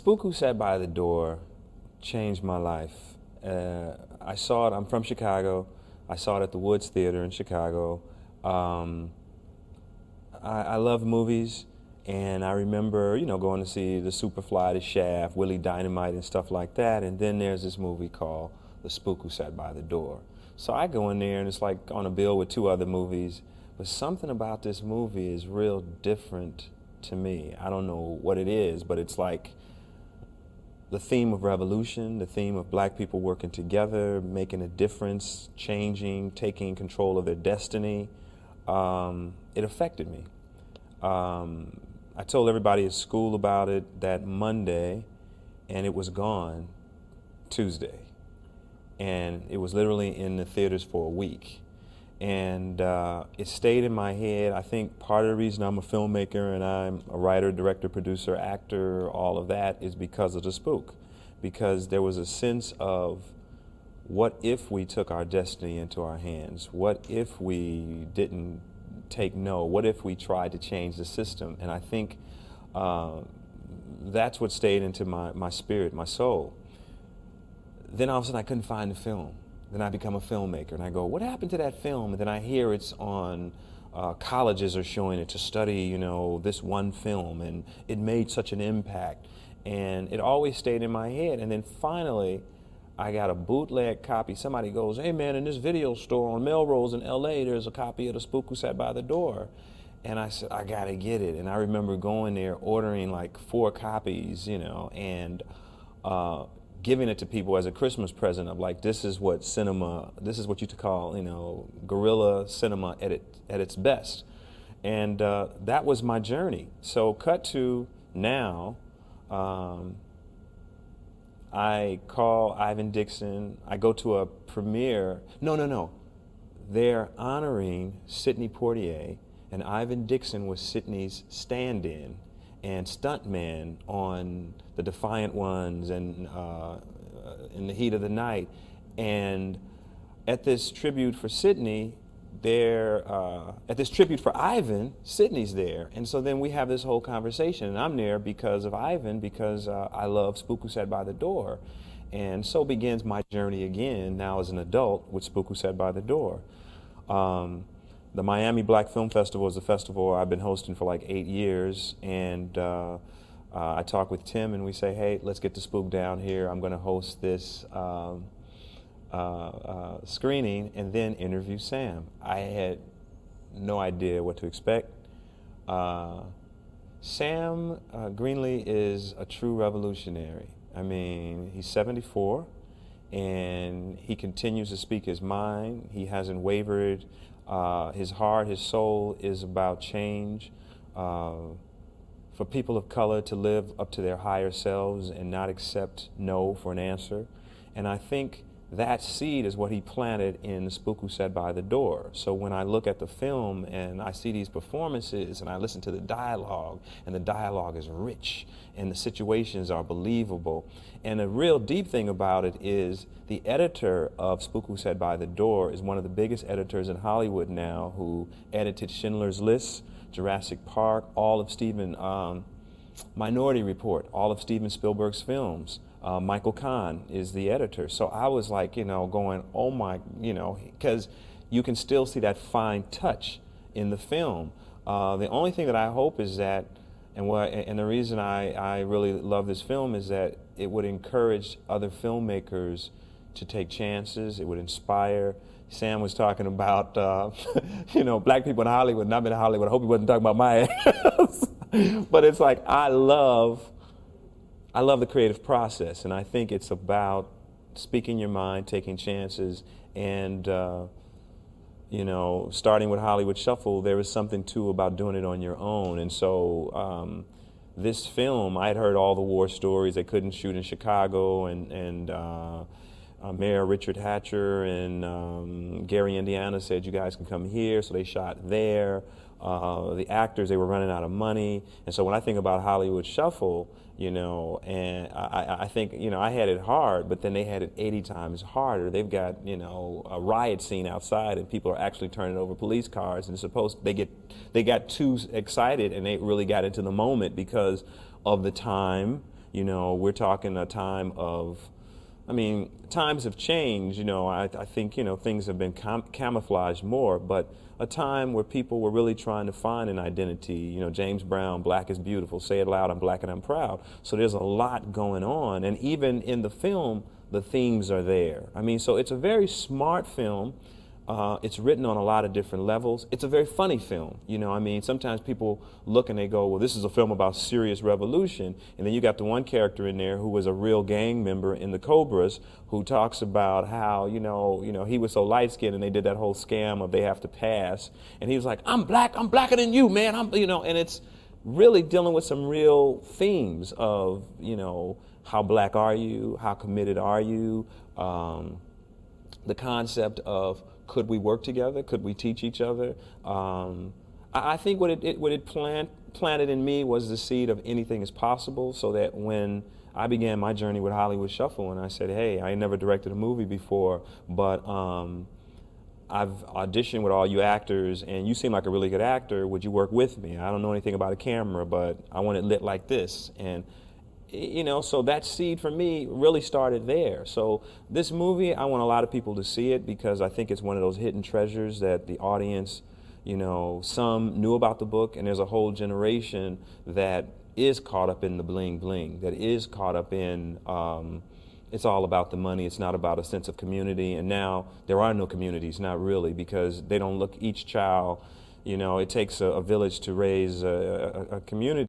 Spook Who Sat by the Door changed my life. I saw it, I'm from Chicago. I saw it at the Woods Theater in Chicago. I love movies, and I remember, going to see the Superfly, the Shaft, Willie Dynamite, and stuff like that. And then there's this movie called The Spook Who Sat by the Door. So I go in there, and it's like on a bill with 2 other movies. But something about this movie is real different to me. I don't know what it is, but it's like the theme of revolution, the theme of black people working together, making a difference, changing, taking control of their destiny. It affected me. I told everybody at school about it that Monday, and it was gone Tuesday. And it was literally in the theaters for a week. And it stayed in my head. I think part of the reason I'm a filmmaker and I'm a writer, director, producer, actor, all of that is because of the spook. Because there was a sense of, what if we took our destiny into our hands? What if we didn't take no? What if we tried to change the system? And I think that's what stayed into my spirit, my soul. Then all of a sudden I couldn't find the film. Then I become a filmmaker, and I go, what happened to that film? And then I hear it's on, colleges are showing it to study, this one film, and it made such an impact. And it always stayed in my head. And then finally, I got a bootleg copy. Somebody goes, hey man, in this video store on Melrose in LA, there's a copy of The Spook Who Sat by the Door. And I said, I gotta get it. And I remember going there, ordering like 4 copies, and giving it to people as a Christmas present of like, this is what you could call, guerrilla cinema at its best. And that was my journey. So cut to now, I call Ivan Dixon, I go to a premiere, no. They're honoring Sidney Poitier, and Ivan Dixon was Sidney's stand-in and stuntman on The Defiant Ones and In the Heat of the Night. And at this tribute for Sidney, at this tribute for Ivan, Sidney's there. And so then we have this whole conversation, and I'm there because of Ivan, because I love Spook Who Sat by the Door. And so begins my journey again, now as an adult, with Spook Who Sat by the Door. The Miami Black Film Festival is a festival I've been hosting for like 8 years, and I talk with Tim and we say, hey, let's get the spook down here. I'm going to host this screening and then interview Sam. I had no idea what to expect. Sam Greenlee is a true revolutionary. I mean, he's 74 and he continues to speak his mind. He hasn't wavered. His heart, his soul is about change, for people of color to live up to their higher selves and not accept no for an answer. And I think that seed is what he planted in The Spook Who Sat by the Door. So when I look at the film and I see these performances and I listen to the dialogue, and the dialogue is rich and the situations are believable. And the real deep thing about it is the editor of Spook Who Sat by the Door is one of the biggest editors in Hollywood now, who edited Schindler's List, Jurassic Park, all of Minority Report, all of Steven Spielberg's films. Michael Kahn is the editor. So I was like, going, oh my, because you can still see that fine touch in the film. The only thing that I hope is that, and the reason I really love this film is that it would encourage other filmmakers to take chances. It would inspire. Sam was talking about, black people in Hollywood, and I've been in Hollywood. I hope he wasn't talking about my ass. But it's like, I love the creative process, and I think it's about speaking your mind, taking chances, and starting with Hollywood Shuffle, there is something too about doing it on your own. And so this film, I had heard all the war stories. They couldn't shoot in Chicago, and Mayor Richard Hatcher and Gary, Indiana said, you guys can come here, so they shot there. The actors, they were running out of money. And so when I think about Hollywood Shuffle, and I think, I had it hard, but then they had it 80 times harder. They've got, a riot scene outside, and people are actually turning over police cars, and they got too excited, and they really got into the moment because of the time You know, we're talking a time of, I mean, times have changed. You know, I think, you know, things have been camouflaged more, but a time where people were really trying to find an identity. You know, James Brown, black is beautiful, say it loud, I'm black and I'm proud. So there's a lot going on, and even in the film, the themes are there. I mean, so it's a very smart film. It's written on a lot of different levels. It's a very funny film. You know, I mean, sometimes people look and they go, well, this is a film about serious revolution. And then you got the one character in there who was a real gang member in the Cobras who talks about how, you know, he was so light-skinned and they did that whole scam of they have to pass. And he was like, I'm blacker than you, man. And it's really dealing with some real themes of, you know, how black are you? How committed are you? The concept of, could we work together? Could we teach each other? I think what it planted in me was the seed of anything is possible, so that when I began my journey with Hollywood Shuffle and I said, hey, I never directed a movie before, but I've auditioned with all you actors and you seem like a really good actor. Would you work with me? I don't know anything about a camera, but I want it lit like this. And you know, so that seed for me really started there. So this movie, I want a lot of people to see it because I think it's one of those hidden treasures that the audience, you know, some knew about the book, and there's a whole generation that is caught up in the bling bling, that is caught up in it's all about the money, it's not about a sense of community. And now there are no communities, not really, because they don't look each child, you know, it takes a village to raise a community.